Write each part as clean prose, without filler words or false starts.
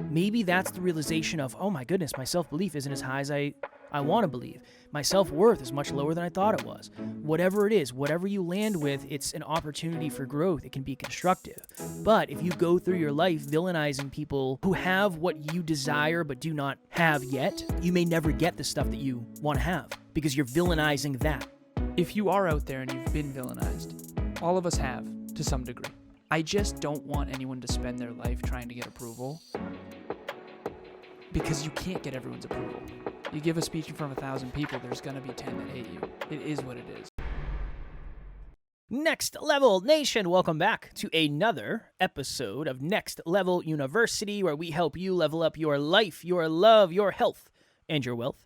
Maybe that's the realization of, oh my goodness, my self-belief isn't as high as I want to believe. My self-worth is much lower than I thought it was. Whatever it is, whatever you land with, it's an opportunity for growth. It can be constructive. But if you go through your life villainizing people who have what you desire but do not have yet, you may never get the stuff that you want to have because you're villainizing that. If you are out there and you've been villainized, all of us have to some degree. I just don't want anyone to spend their life trying to get approval, because you can't get everyone's approval. You give a speech in front of 1,000 people, there's going to be 10 that hate you. It is what it is. Next Level Nation, welcome back to another episode of Next Level University, where we help you level up your life, your love, your health, and your wealth.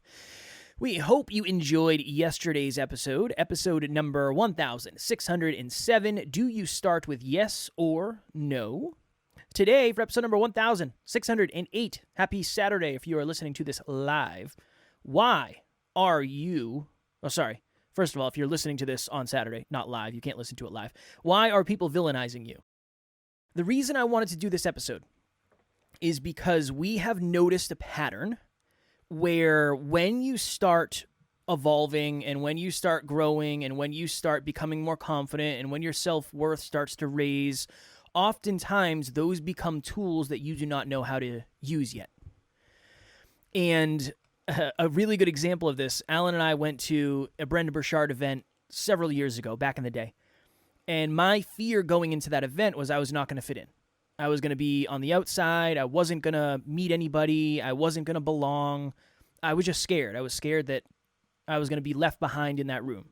We hope you enjoyed yesterday's episode number 1607. Do you start with yes or no? Today, for episode number 1608, happy Saturday if you are listening to this live. Why are you... Oh, sorry. First of all, if you're listening to this on Saturday, not live, you can't listen to it live. Why are people villainizing you? The reason I wanted to do this episode is because we have noticed a pattern where when you start evolving and when you start growing and when you start becoming more confident and when your self-worth starts to raise, oftentimes those become tools that you do not know how to use yet. And a really good example of this, Alan and I went to a Brendan Burchard event several years ago, back in the day. And my fear going into that event was I was not going to fit in. I was going to be on the outside. I wasn't going to meet anybody. I wasn't going to belong. I was just scared. I was scared that I was going to be left behind in that room.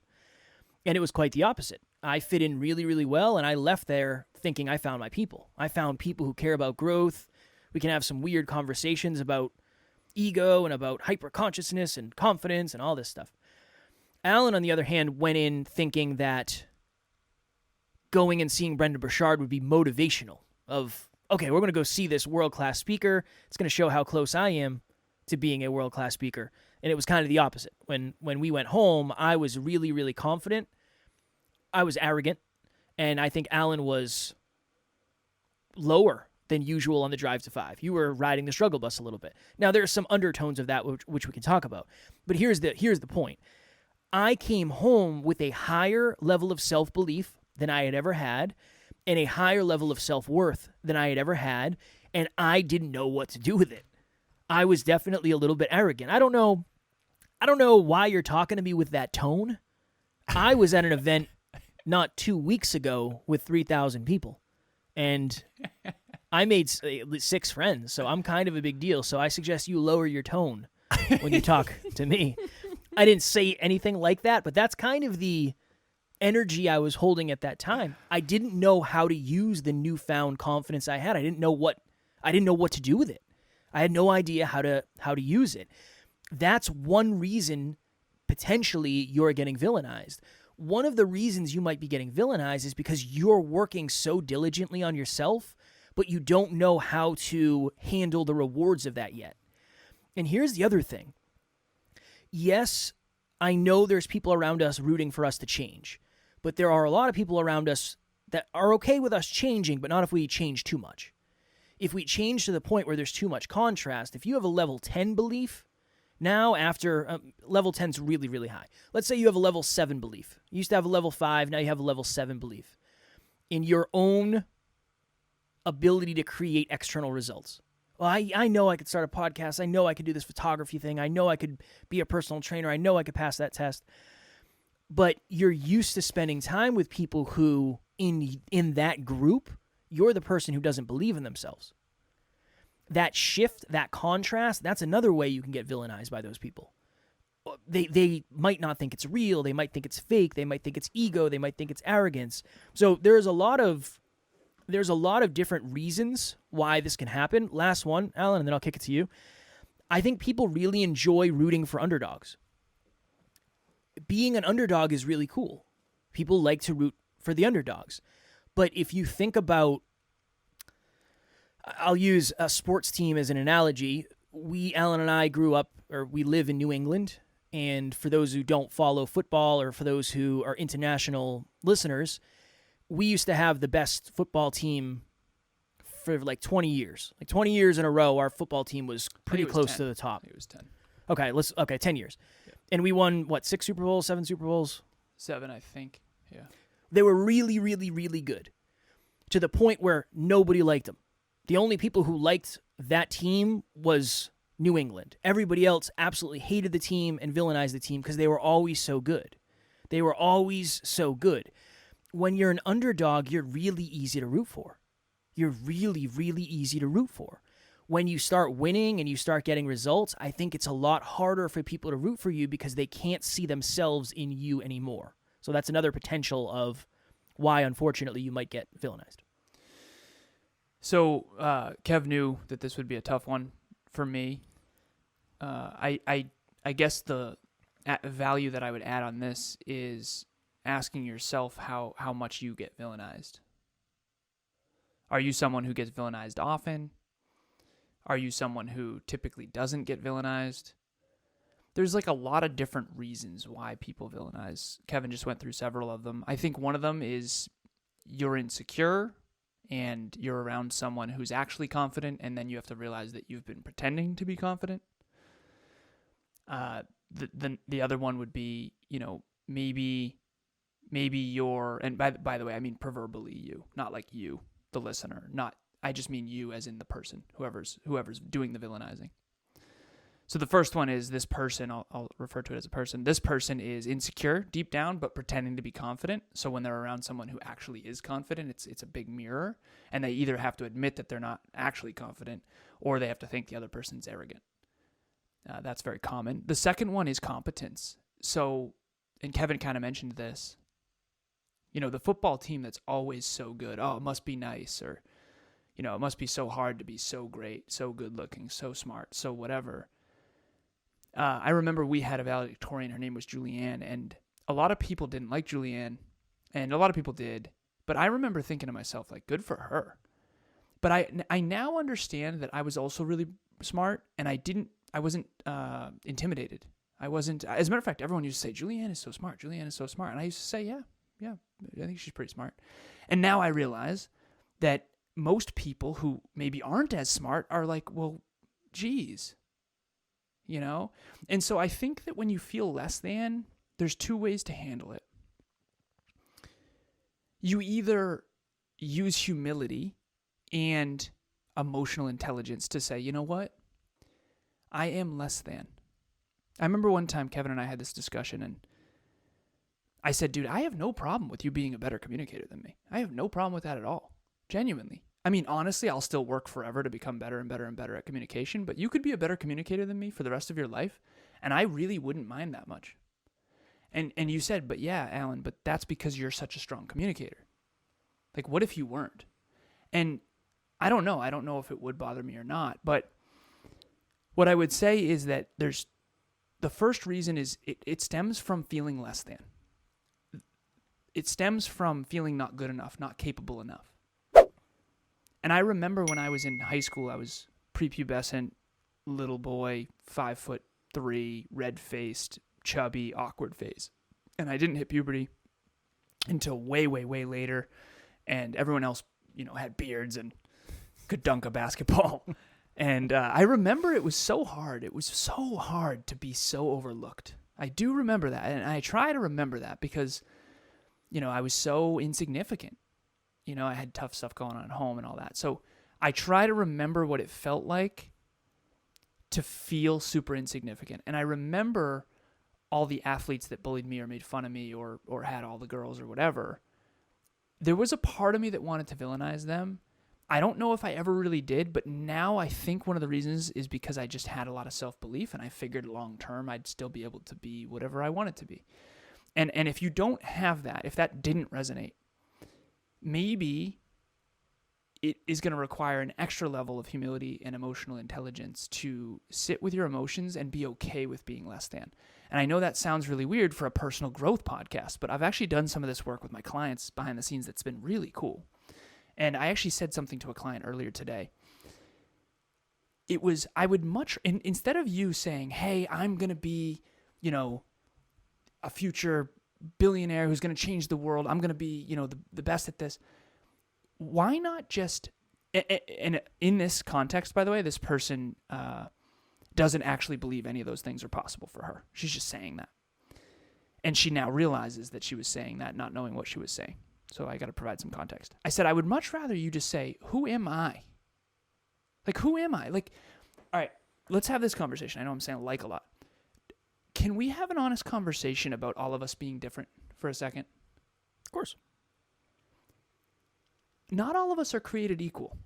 And it was quite the opposite. I fit in really, really well, and I left there thinking I found my people. I found people who care about growth. We can have some weird conversations about ego and about hyper-consciousness and confidence and all this stuff. Alan, on the other hand, went in thinking that going and seeing Brendan Burchard would be motivational. Of, okay, we're going to go see this world-class speaker. It's going to show how close I am to being a world-class speaker. And it was kind of the opposite. When we went home, I was really, really confident. I was arrogant. And I think Alan was lower than usual on the drive to 5. You were riding the struggle bus a little bit. Now, there are some undertones of that which we can talk about. But here's the point. I came home with a higher level of self-belief than I had ever had, and a higher level of self-worth than I had ever had, and I didn't know what to do with it. I was definitely a little bit arrogant. I don't know why you're talking to me with that tone. I was at an event not 2 weeks ago with 3,000 people, and I made 6 friends, so I'm kind of a big deal. So I suggest you lower your tone when you talk to me. I didn't say anything like that, but that's kind of the energy I was holding at that time. I didn't know how to use the newfound confidence I had. I didn't know what to do with it. I had no idea how to use it. That's one reason potentially you're getting villainized. One of the reasons you might be getting villainized is because you're working so diligently on yourself, but you don't know how to handle the rewards of that yet. And here's the other thing. Yes, I know there's people around us rooting for us to change, but there are a lot of people around us that are okay with us changing, but not if we change too much. If we change to the point where there's too much contrast, if you have a level 10 belief, now after level 10 is really, really high. Let's say you have a level 7 belief. You used to have a level 5, now you have a level 7 belief in your own ability to create external results. Well, I know I could start a podcast. I know I could do this photography thing. I know I could be a personal trainer. I know I could pass that test. But you're used to spending time with people who, in that group, you're the person who doesn't believe in themselves. That shift, that contrast, that's another way you can get villainized by those people. They might not think it's real. They might think it's fake. They might think it's ego. They might think it's arrogance. So there's a lot of different reasons why this can happen. Last one, Alan, and then I'll kick it to you. I think people really enjoy rooting for underdogs. Being an underdog is really cool. People like to root for the underdogs. But if you think about, I'll use a sports team as an analogy. Alan and I we live in New England. And for those who don't follow football or for those who are international listeners, we used to have the best football team for like 20 years. Like 20 years in a row, our football team was pretty close 10. to the top. It was 10. Okay, 10 years. Yeah. And we won, 6 Super Bowls, 7 Super Bowls? 7, I think. Yeah. They were really, really, really good to the point where nobody liked them. The only people who liked that team was New England. Everybody else absolutely hated the team and villainized the team because they were always so good. They were always so good. When you're an underdog, you're really easy to root for. You're really, really easy to root for. When you start winning and you start getting results, I think it's a lot harder for people to root for you because they can't see themselves in you anymore. So that's another potential of why, unfortunately, you might get villainized. So Kev knew that this would be a tough one for me. I guess the value that I would add on this is asking yourself how much you get villainized. Are you someone who gets villainized often? Are you someone who typically doesn't get villainized? There's like a lot of different reasons why people villainize. Kevin just went through several of them. I think one of them is you're insecure and you're around someone who's actually confident, and then you have to realize that you've been pretending to be confident. The other one would be, maybe you're, and by the way, I mean proverbially you, not like you, the listener. I just mean you as in the person, whoever's doing the villainizing. So the first one is this person, I'll refer to it as a person. This person is insecure deep down, but pretending to be confident. So when they're around someone who actually is confident, it's a big mirror, and they either have to admit that they're not actually confident, or they have to think the other person's arrogant. That's very common. The second one is competence. So, and Kevin kind of mentioned this, the football team that's always so good. Oh, it must be nice, or, it must be so hard to be so great, so good looking, so smart, so whatever. I remember we had a valedictorian. Her name was Julianne, and a lot of people didn't like Julianne, and a lot of people did. But I remember thinking to myself, like, good for her. But I now understand that I was also really smart, and I wasn't intimidated. I wasn't. As a matter of fact, everyone used to say, Julianne is so smart. Julianne is so smart. And I used to say, yeah, I think she's pretty smart. And now I realize that most people who maybe aren't as smart are like, well, geez. And so I think that when you feel less than, there's two ways to handle it. You either use humility and emotional intelligence to say, you know what? I am less than. I remember one time Kevin and I had this discussion, and I said, dude, I have no problem with you being a better communicator than me. I have no problem with that at all. Genuinely. I mean, honestly, I'll still work forever to become better and better and better at communication, but you could be a better communicator than me for the rest of your life, and I really wouldn't mind that much. And you said, but yeah, Alan, but that's because you're such a strong communicator. Like, what if you weren't? And I don't know. I don't know if it would bother me or not, but what I would say is that the first reason is it stems from feeling less than. It stems from feeling not good enough, not capable enough. And I remember when I was in high school, I was prepubescent, little boy, 5'3", red-faced, chubby, awkward phase. And I didn't hit puberty until way, way, way later. And everyone else, had beards and could dunk a basketball. And I remember it was so hard. It was so hard to be so overlooked. I do remember that. And I try to remember that because, I was so insignificant. I had tough stuff going on at home and all that. So I try to remember what it felt like to feel super insignificant. And I remember all the athletes that bullied me or made fun of me or had all the girls or whatever. There was a part of me that wanted to villainize them. I don't know if I ever really did, but now I think one of the reasons is because I just had a lot of self-belief, and I figured long term I'd still be able to be whatever I wanted to be. And if you don't have that, if that didn't resonate, maybe it is going to require an extra level of humility and emotional intelligence to sit with your emotions and be okay with being less than. And I know that sounds really weird for a personal growth podcast, but I've actually done some of this work with my clients behind the scenes that's been really cool. And I actually said something to a client earlier today. It was, I would instead of you saying, hey, I'm going to be, a future billionaire who's going to change the world, I'm going to be, the best at this. Why not just And in this context, by the way, this person doesn't actually believe any of those things are possible for her. She's just saying that. And she now realizes that she was saying that, not knowing what she was saying. So I got to provide some context. I said, I would much rather you just say, who am I? Like, who am I? Like, all right, let's have this conversation. I know I'm saying like a lot. Can we have an honest conversation about all of us being different for a second? Of course. Not all of us are created equal.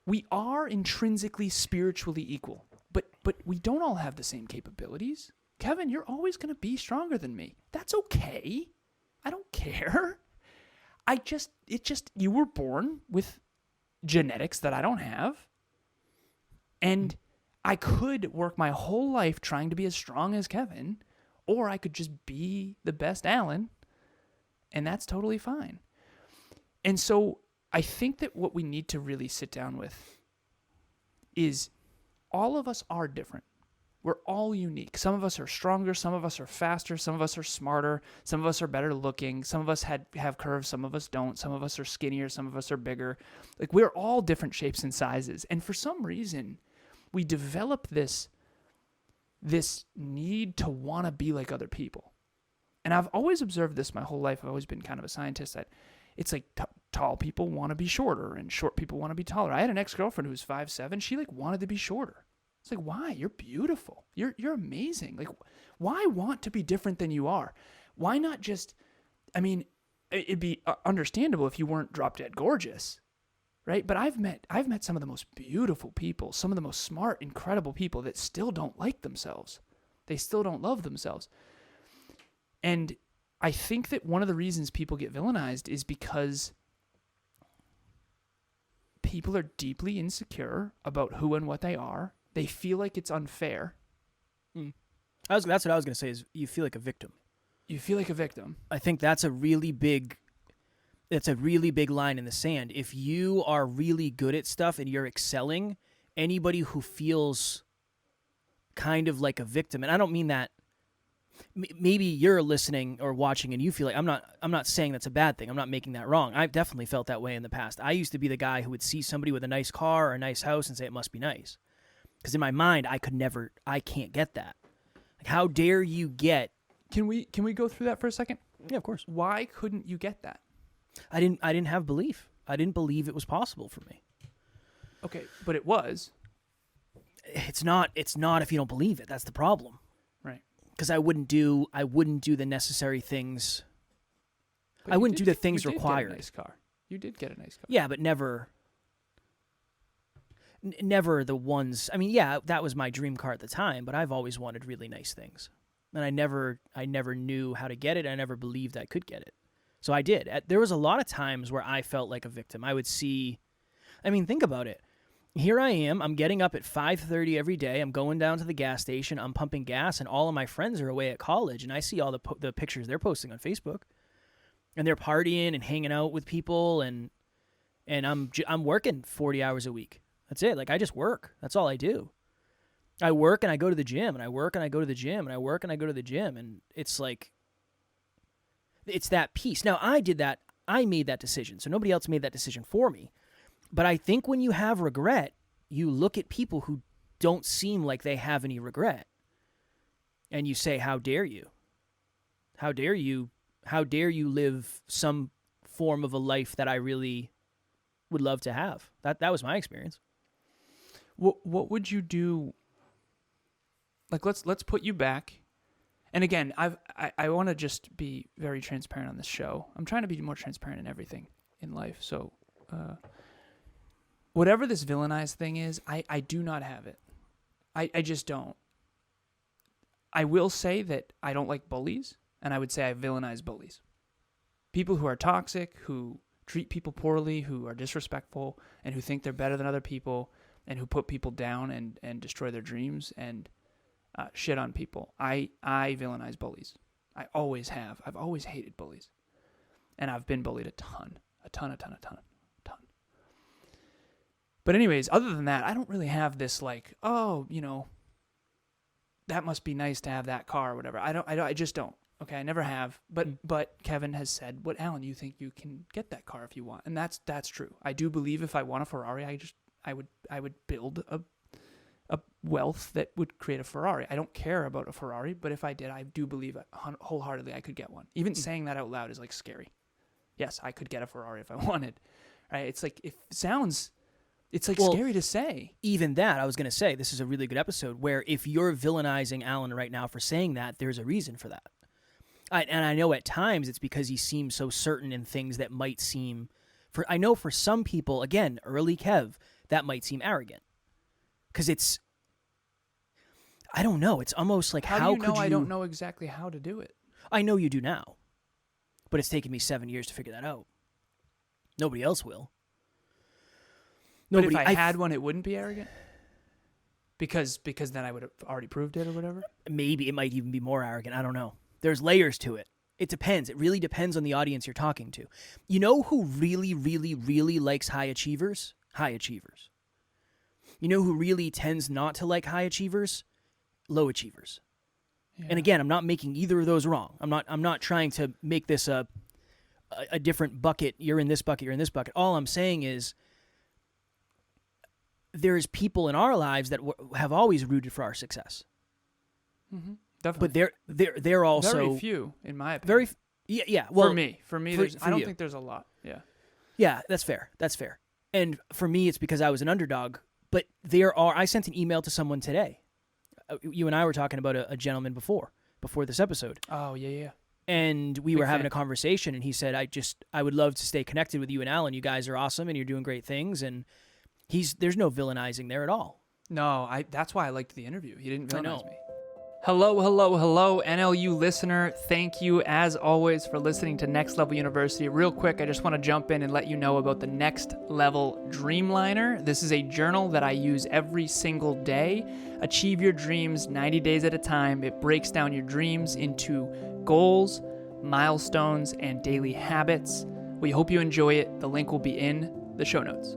We are intrinsically spiritually equal, but we don't all have the same capabilities. Kevin, you're always going to be stronger than me. That's okay. I don't care. You were born with genetics that I don't have. And I could work my whole life trying to be as strong as Kevin, or I could just be the best Alan, and that's totally fine. And so I think that what we need to really sit down with is all of us are different. We're all unique. Some of us are stronger. Some of us are faster. Some of us are smarter. Some of us are better looking. Some of us have curves. Some of us don't. Some of us are skinnier. Some of us are bigger. Like, we're all different shapes and sizes. And for some reason, we develop this need to want to be like other people. And I've always observed this my whole life. I've always been kind of a scientist. That it's like tall people want to be shorter and short people want to be taller. I had an ex-girlfriend who was 5'7". She wanted to be shorter. It's like, why? You're beautiful. You're amazing. Like, why want to be different than you are? Why not just, I mean, it'd be understandable if you weren't drop dead gorgeous, right? But I've met some of the most beautiful people, some of the most smart, incredible people that still don't like themselves. They still don't love themselves. And I think that one of the reasons people get villainized is because people are deeply insecure about who and what they are. They feel like it's unfair. That's what I was going to say, is you feel like a victim. You feel like a victim. I think that's a really big line in the sand. If you are really good at stuff and you're excelling, anybody who feels kind of like a victim, and I don't mean that, maybe you're listening or watching and you feel like, I'm not saying that's a bad thing. I'm not making that wrong. I've definitely felt that way in the past. I used to be the guy who would see somebody with a nice car or a nice house and say it must be nice. Because in my mind, I can't get that. Like, how dare you get... Can we go through that for a second? Yeah, of course. Why couldn't you get that? I didn't have belief. I didn't believe it was possible for me. Okay, but it was. It's not if you don't believe it. That's the problem. Right. Because I wouldn't do the necessary things. But I wouldn't do the things you did required. Get a nice car. You did get a nice car. Yeah, but never the ones. I mean, yeah, that was my dream car at the time, but I've always wanted really nice things. And I never knew how to get it. I never believed I could get it. So I did. There was a lot of times where I felt like a victim. I would see, I mean, think about it. Here I am. I'm getting up at 5:30 every day. I'm going down to the gas station. I'm pumping gas, and all of my friends are away at college. And I see all the pictures they're posting on Facebook, and they're partying and hanging out with people, and I'm working 40 hours a week. That's it. Like, I just work. That's all I do. I work and I go to the gym, and I work and I go to the gym, and I work and I go to the gym, and it's like, it's that piece. Now, I did that. I made that decision, so nobody else made that decision for me. But I think when you have regret, you look at people who don't seem like they have any regret, and you say, how dare you? How dare you? How dare you live some form of a life that I really would love to have? That was my experience. What would you do? Like, let's put you back. And again, I want to just be very transparent on this show. I'm trying to be more transparent in everything in life. So, whatever this villainized thing is, I do not have it. I just don't. I will say that I don't like bullies, and I would say I villainize bullies. People who are toxic, who treat people poorly, who are disrespectful, and who think they're better than other people, and who put people down and destroy their dreams and shit on people. I villainize bullies. I always have. I've always hated bullies. And I've been bullied a ton. But anyways, other than that, I don't really have this like, oh, that must be nice to have that car or whatever. I just don't. Okay, I never have. But Kevin has said, "What, Alan? You think you can get that car if you want?" And that's true. I do believe if I want a Ferrari, I would build a wealth that would create a Ferrari. I don't care about a Ferrari, but if I did, I do believe wholeheartedly I could get one. Even saying that out loud is like scary. Yes, I could get a Ferrari if I wanted. Right? It's like scary to say. Even that, I was going to say, this is a really good episode where if you're villainizing Alan right now for saying that, there's a reason for that. And I know at times it's because he seems so certain in things that might seem, I know for some people, again, early Kev, that might seem arrogant. Because I don't know. It's almost like how could you... I don't know exactly how to do it. I know you do now. But it's taken me 7 years to figure that out. Nobody else will. But if I had one, it wouldn't be arrogant? Because then I would have already proved it or whatever? Maybe it might even be more arrogant. I don't know. There's layers to it. It depends. It really depends on the audience you're talking to. You know who really, really, really likes high achievers? High achievers. You know who really tends not to like high achievers? Low achievers. Yeah. And again, I'm not making either of those wrong. I'm not trying to make this a different bucket. You're in this bucket, you're in this bucket. All I'm saying is there's people in our lives that have always rooted for our success. Mm-hmm. Definitely. But they're also very few, in my opinion. Yeah. Well, for me, I don't think there's a lot. Yeah. Yeah, that's fair. And for me, it's because I was an underdog. But I sent an email to someone today. You and I were talking about a gentleman before this episode. Oh, yeah. And we were having a conversation, and he said, I would love to stay connected with you and Alan. You guys are awesome, and you're doing great things. And there's no villainizing there at all. No, that's why I liked the interview. He didn't villainize me. Hello, NLU listener. Thank you, as always, for listening to Next Level University. Real quick, I just want to jump in and let you know about the Next Level Dreamliner. This is a journal that I use every single day. Achieve your dreams 90 days at a time. It breaks down your dreams into goals, milestones, and daily habits. We hope you enjoy it. The link will be in the show notes.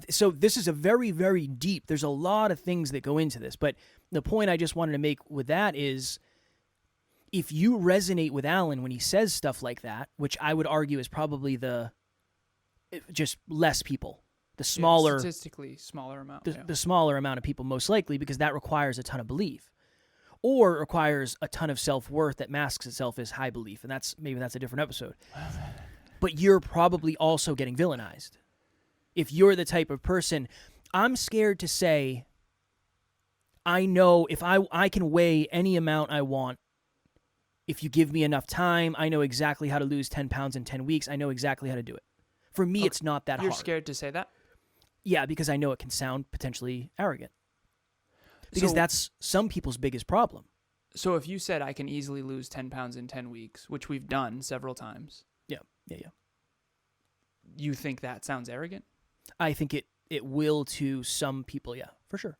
So this is a very, very deep, there's a lot of things that go into this, but the point I just wanted to make with that is if you resonate with Alan when he says stuff like that, which I would argue is probably just less people, the smaller... statistically smaller amount. The smaller amount of people most likely, because that requires a ton of belief. Or it requires a ton of self-worth that masks itself as high belief, and that's a different episode. But you're probably also getting villainized. If you're the type of person, I'm scared to say, I know if I can weigh any amount I want, if you give me enough time, I know exactly how to lose 10 pounds in 10 weeks. I know exactly how to do it. For me, it's not that hard. You're scared to say that? Yeah, because I know it can sound potentially arrogant. Because that's some people's biggest problem. So if you said I can easily lose 10 pounds in 10 weeks, which we've done several times. Yeah. You think that sounds arrogant? I think it will to some people, yeah, for sure.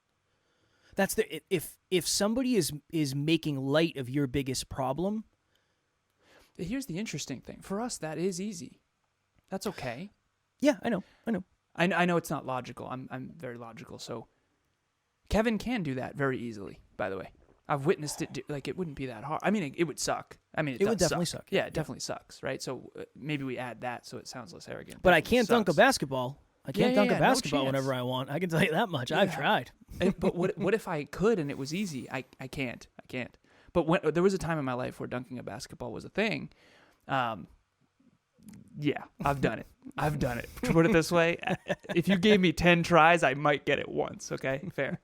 That's if somebody is making light of your biggest problem. Here's the interesting thing. For us, that is easy. That's okay. Yeah, I know. I know it's not logical. I'm very logical. So Kevin can do that very easily, by the way. I've witnessed it. It wouldn't be that hard. I mean, it would suck. I mean, it would definitely suck. Yeah, it definitely sucks, right? So maybe we add that so it sounds less arrogant. But I can't dunk a basketball. I can't dunk a basketball whenever I want. I can tell you that much. Yeah. I've tried. But what if I could and it was easy? I can't. But there was a time in my life where dunking a basketball was a thing. Yeah, I've done it. To put it this way, if you gave me 10 tries, I might get it once, okay? Fair.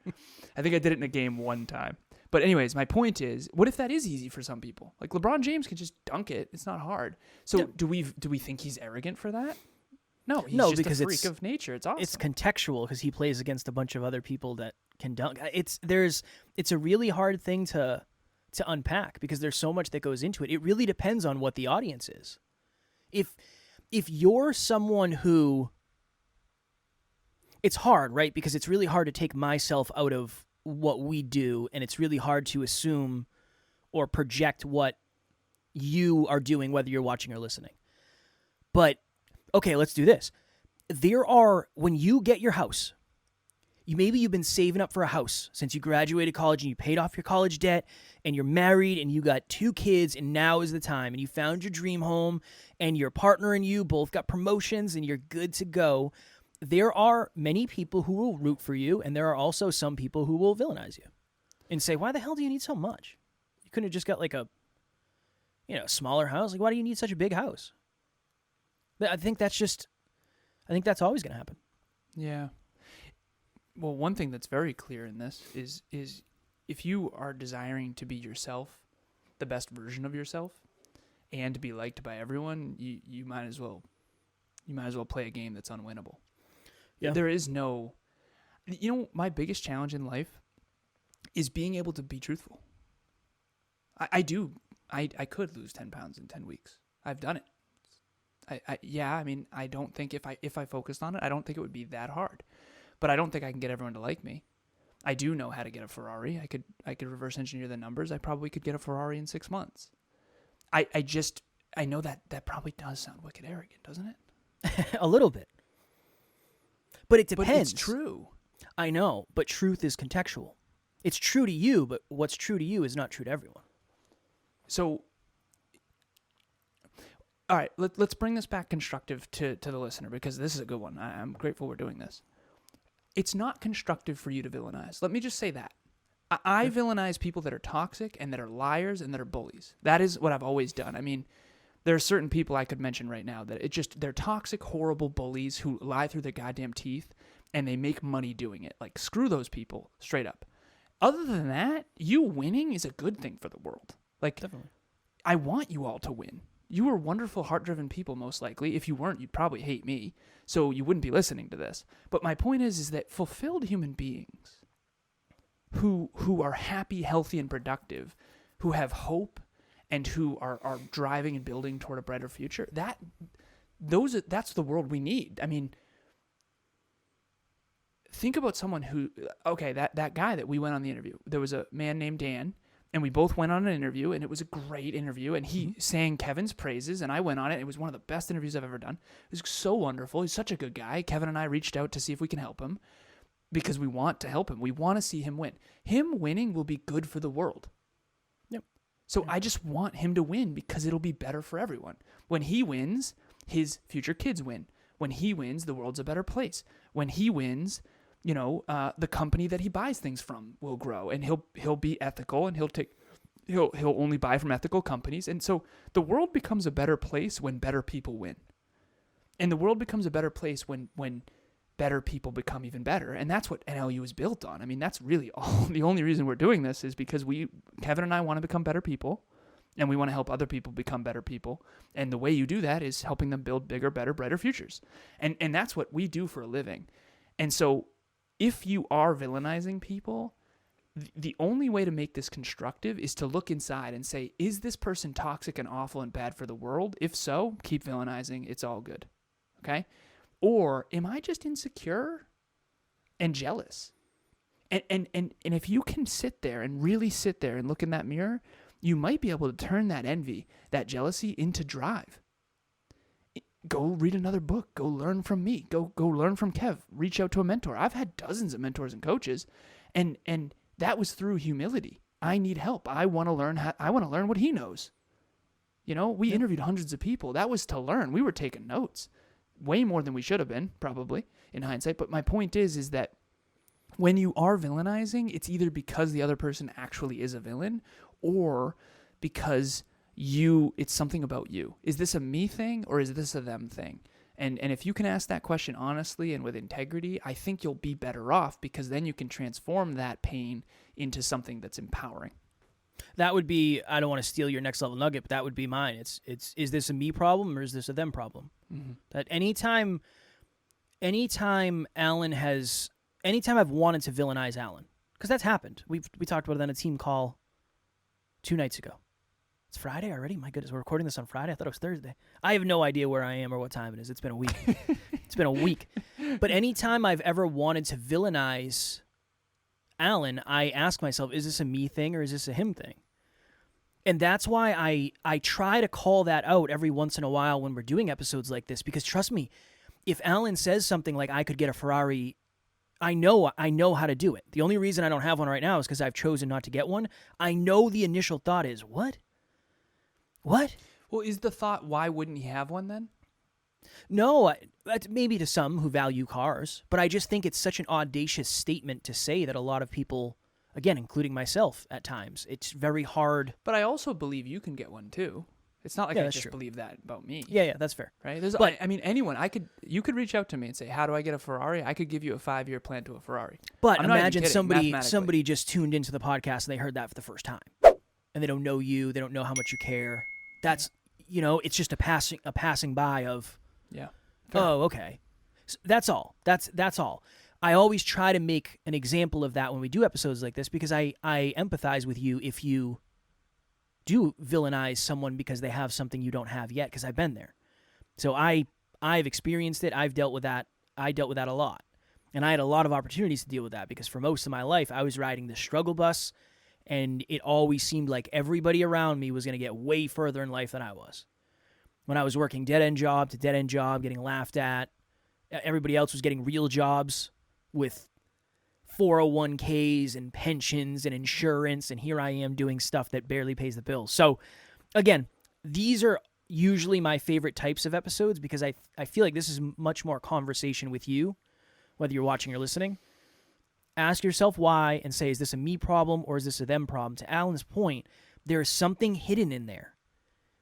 I think I did it in a game one time. But anyways, my point is, what if that is easy for some people? Like LeBron James can just dunk it. It's not hard. So do we think he's arrogant for that? No, he's just because a freak of nature. It's awesome. It's contextual because he plays against a bunch of other people that can dunk. It's a really hard thing to unpack because there's so much that goes into it. It really depends on what the audience is. If you're someone who, it's hard, right? Because it's really hard to take myself out of what we do, and it's really hard to assume or project what you are doing, whether you're watching or listening. But okay, let's do this. When you get your house, Maybe you've been saving up for a house since you graduated college and you paid off your college debt and you're married and you got 2 kids and now is the time and you found your dream home and your partner and you both got promotions and you're good to go. There are many people who will root for you, and there are also some people who will villainize you and say, why the hell do you need so much? You couldn't have just got like a smaller house. Like, why do you need such a big house? I think that's always going to happen. Yeah. Well, one thing that's very clear in this is if you are desiring to be yourself, the best version of yourself, and to be liked by everyone, you might as well play a game that's unwinnable. Yeah. There is no, my biggest challenge in life is being able to be truthful. I could lose 10 pounds in 10 weeks. I've done it. I don't think if I focused on it, I don't think it would be that hard. But I don't think I can get everyone to like me. I do know how to get a Ferrari. I could reverse engineer the numbers. I probably could get a Ferrari in 6 months. I know that probably does sound wicked arrogant, doesn't it? A little bit. But it depends. But it's true. I know, but truth is contextual. It's true to you, but what's true to you is not true to everyone. So, all right, let's bring this back constructive to the listener, because this is a good one. I'm grateful we're doing this. It's not constructive for you to villainize. Let me just say that. I villainize people that are toxic and that are liars and that are bullies. That is what I've always done. I mean, there are certain people I could mention right now that they're toxic, horrible bullies who lie through their goddamn teeth and they make money doing it. Like, screw those people, straight up. Other than that, you winning is a good thing for the world. Like, definitely. I want you all to win. You are wonderful, heart-driven people, most likely. If you weren't, you'd probably hate me, so you wouldn't be listening to this. But my point is that fulfilled human beings who are happy, healthy, and productive, who have hope, and who are driving and building toward a brighter future, that's the world we need. I mean, think about someone who, that guy that we went on the interview. There was a man named Dan, and we both went on an interview, and it was a great interview, and he sang Kevin's praises, and I went on it. It was one of the best interviews I've ever done. It was so wonderful. He's such a good guy. Kevin and I reached out to see if we can help him because we want to help him. We want to see him win. Him winning will be good for the world. Yep. So I just want him to win because it'll be better for everyone. When he wins, his future kids win. When he wins, the world's a better place. When he wins, the company that he buys things from will grow, and he'll be ethical, and he'll only buy from ethical companies. And so the world becomes a better place when better people win. And the world becomes a better place when better people become even better. And that's what NLU is built on. I mean, that's really the only reason we're doing this is because Kevin and I want to become better people, and we want to help other people become better people. And the way you do that is helping them build bigger, better, brighter futures. And that's what we do for a living. And so if you are villainizing people, the only way to make this constructive is to look inside and say, is this person toxic and awful and bad for the world? If so, keep villainizing. It's all good. Okay? Or am I just insecure and jealous? And if you can sit there and really sit there and look in that mirror, you might be able to turn that envy, that jealousy into drive. Go read another book. Go learn from me. Go learn from Kev. Reach out to a mentor. I've had dozens of mentors and coaches, and that was through humility. I need help. I want to learn what he knows. We interviewed hundreds of people. That was to learn. We were taking notes, way more than we should have been, probably in hindsight. But my point is that when you are villainizing, it's either because the other person actually is a villain, or because it's something about you. Is this a me thing or is this a them thing? And if you can ask that question honestly and with integrity, I think you'll be better off, because then you can transform that pain into something that's empowering. That would be, I don't want to steal your next level nugget, but that would be mine. It's is this a me problem or is this a them problem? Mm-hmm. That anytime I've wanted to villainize Alan, because that's happened. We talked about it on a team call 2 nights ago. It's Friday already? My goodness, we're recording this on Friday? I thought it was Thursday. I have no idea where I am or what time it is. It's been a week. It's been a week. But anytime I've ever wanted to villainize Alan, I ask myself, is this a me thing or is this a him thing? And that's why I try to call that out every once in a while when we're doing episodes like this, because trust me, if Alan says something like I could get a Ferrari I know how to do it. The only reason I don't have one right now is because I've chosen not to get one. I know the initial thought is, what? What? Well, is the thought, why wouldn't he have one then? No, that's maybe to some who value cars, but I just think it's such an audacious statement to say that a lot of people, again, including myself at times, it's very hard. But I also believe you can get one too. It's not like I just believe that about me. Yeah, that's fair. Right? But I mean, anyone, you could reach out to me and say, how do I get a Ferrari? I could give you a 5-year plan to a Ferrari. But I'm not even imagine kidding, somebody just tuned into the podcast and they heard that for the first time. And they don't know you, they don't know how much you care. That's, it's just a passing by of, yeah. Fair. Oh, okay. So that's all. That's all. I always try to make an example of that when we do episodes like this because I empathize with you if you do villainize someone because they have something you don't have yet, because I've been there. So I've experienced it. I've dealt with that. I dealt with that a lot. And I had a lot of opportunities to deal with that because for most of my life, I was riding the struggle bus, and it always seemed like everybody around me was going to get way further in life than I was. When I was working dead-end job to dead-end job, getting laughed at, everybody else was getting real jobs with 401ks and pensions and insurance, and here I am doing stuff that barely pays the bills. So, again, these are usually my favorite types of episodes because I feel like this is much more conversation with you, whether you're watching or listening. Ask yourself why and say, is this a me problem or is this a them problem? To Alan's point, there is something hidden in there.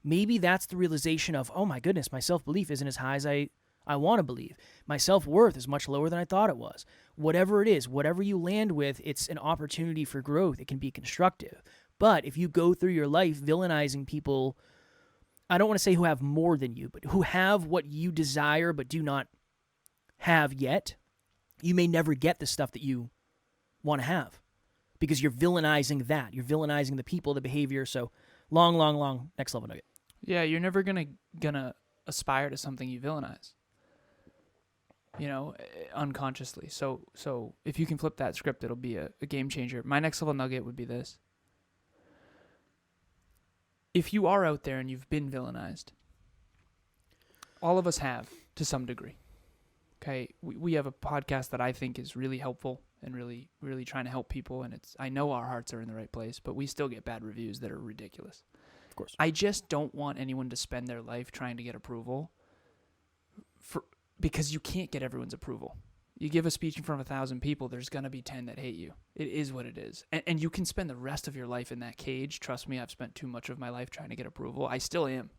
Maybe that's the realization of, oh my goodness, my self-belief isn't as high as I want to believe. My self-worth is much lower than I thought it was. Whatever it is, whatever you land with, it's an opportunity for growth. It can be constructive. But if you go through your life villainizing people, I don't want to say who have more than you, but who have what you desire but do not have yet, you may never get the stuff that you want to have because you're villainizing that. You're villainizing the people, the behavior. So long next level nugget. Yeah, you're never gonna aspire to something you villainize. Unconsciously. So if you can flip that script, it'll be a game changer. My next level nugget would be this. If you are out there and you've been villainized, all of us have to some degree. Okay, we have a podcast that I think is really helpful and really, really trying to help people, and I know our hearts are in the right place, but we still get bad reviews that are ridiculous. Of course. I just don't want anyone to spend their life trying to get approval because you can't get everyone's approval. You give a speech in front of 1,000 people, there's going to be 10 that hate you. It is what it is. And you can spend the rest of your life in that cage. Trust me, I've spent too much of my life trying to get approval. I still am.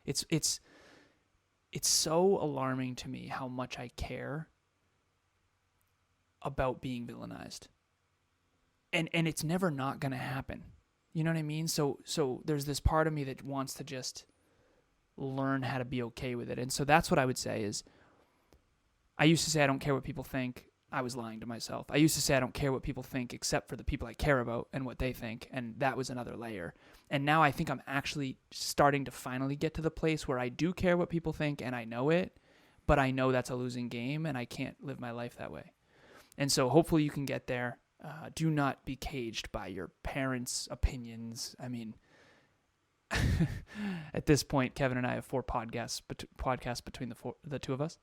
It's so alarming to me how much I care about being villainized. And it's never not going to happen. You know what I mean? So there's this part of me that wants to just learn how to be okay with it. And so that's what I would say is, I used to say I don't care what people think. I was lying to myself. I used to say I don't care what people think except for the people I care about and what they think, and that was another layer. And now I think I'm actually starting to finally get to the place where I do care what people think and I know it, but I know that's a losing game and I can't live my life that way. And so hopefully you can get there. Do not be caged by your parents' opinions. I mean, at this point, Kevin and I have 4 podcasts between the two of us.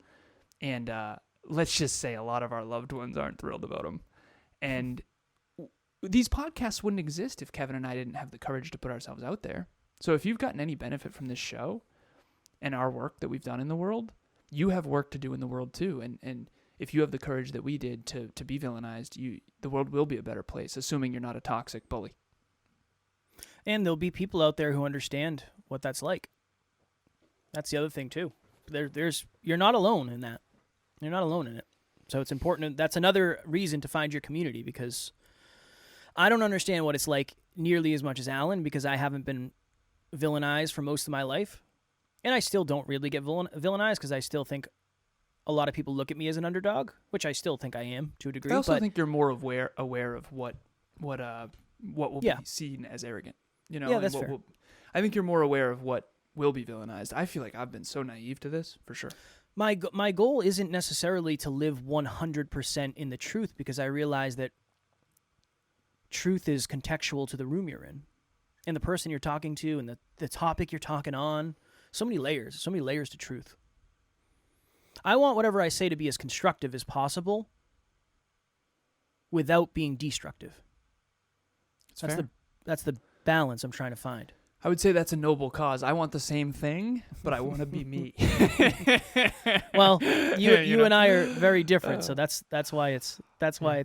And let's just say a lot of our loved ones aren't thrilled about them. And these podcasts wouldn't exist if Kevin and I didn't have the courage to put ourselves out there. So if you've gotten any benefit from this show and our work that we've done in the world, you have work to do in the world too. And if you have the courage that we did to be villainized, the world will be a better place, assuming you're not a toxic bully. And there'll be people out there who understand what that's like. That's the other thing too. You're not alone in that. You're not alone in it. So it's important. That's another reason to find your community, because I don't understand what it's like nearly as much as Alan, because I haven't been villainized for most of my life. And I still don't really get villainized because I still think a lot of people look at me as an underdog, which I still think I am to a degree. I also think you're more aware of what will Yeah. be seen as arrogant. Yeah, that's fair. I think you're more aware of what will be villainized. I feel like I've been so naive to this, for sure. My goal isn't necessarily to live 100% in the truth, because I realize that truth is contextual to the room you're in and the person you're talking to and the topic you're talking on. So many layers to truth. I want whatever I say to be as constructive as possible, without being destructive. That's the balance I'm trying to find. I would say that's a noble cause. I want the same thing, but I want to be me. Well, you and I are very different, so that's why it's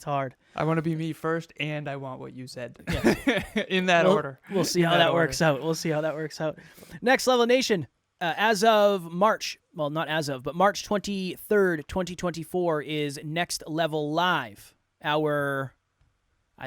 hard. I want to be me first, and I want what you said. Yeah. In that order. We'll see how that works out. Next Level Nation, as of March, well, not as of, but March 23rd, 2024 is Next Level Live. I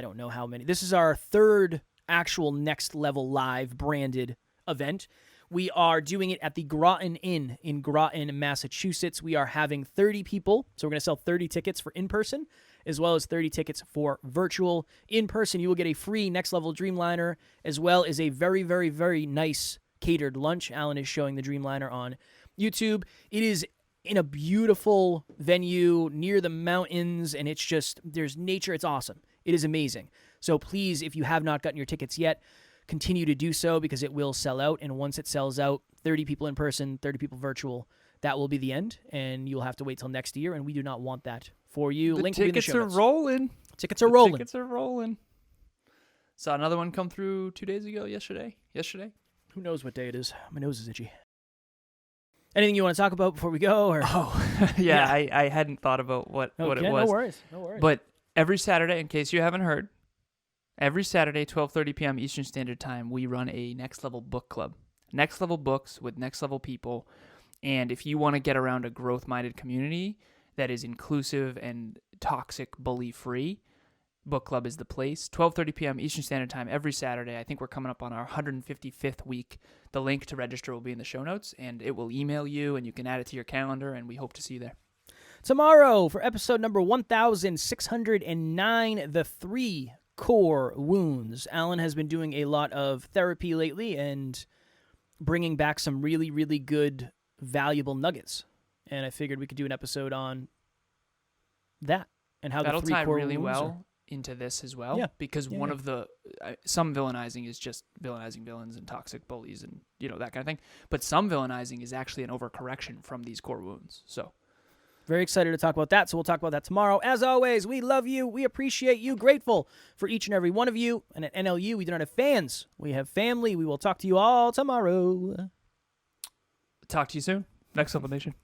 don't know how many. This is our third actual Next Level Live branded event. We are doing it at the Groton Inn in Groton, Massachusetts. We are having 30 people, so we're going to sell 30 tickets for in-person, as well as 30 tickets for virtual. In-person, you will get a free Next Level Dreamliner, as well as a very, very, very nice catered lunch. Alan is showing the Dreamliner on YouTube. It is in a beautiful venue near the mountains, and it's just, there's nature. It's awesome. It is amazing. So please, if you have not gotten your tickets yet, continue to do so because it will sell out. And once it sells out, 30 people in person, 30 people virtual, that will be the end. And you'll have to wait till next year. And we do not want that for you. Link will be in the show notes. Tickets are rolling. Saw another one come through 2 days ago, yesterday. Who knows what day it is? My nose is itchy. Anything you want to talk about before we go? Or? Oh, yeah. I hadn't thought about what it was. No worries. But every Saturday, in case you haven't heard, every Saturday, 12:30 p.m. Eastern Standard Time, we run a Next Level Book Club. Next Level books with Next Level people. And if you want to get around a growth-minded community that is inclusive and toxic bully-free, Book Club is the place. 12:30 p.m. Eastern Standard Time every Saturday. I think we're coming up on our 155th week. The link to register will be in the show notes, and it will email you, and you can add it to your calendar, and we hope to see you there. Tomorrow, for episode number 1609, the 3 core wounds. Alan has been doing a lot of therapy lately and bringing back some really, really good, valuable nuggets. And I figured we could do an episode on that and how that'll the 3 tie core really wounds well into this as well. Yeah. Because one of the some villainizing is just villainizing villains and toxic bullies and that kind of thing. But some villainizing is actually an overcorrection from these core wounds. So. Very excited to talk about that, so we'll talk about that tomorrow. As always, we love you. We appreciate you. Grateful for each and every one of you. And at NLU, we do not have fans. We have family. We will talk to you all tomorrow. Talk to you soon. Next Level Nation.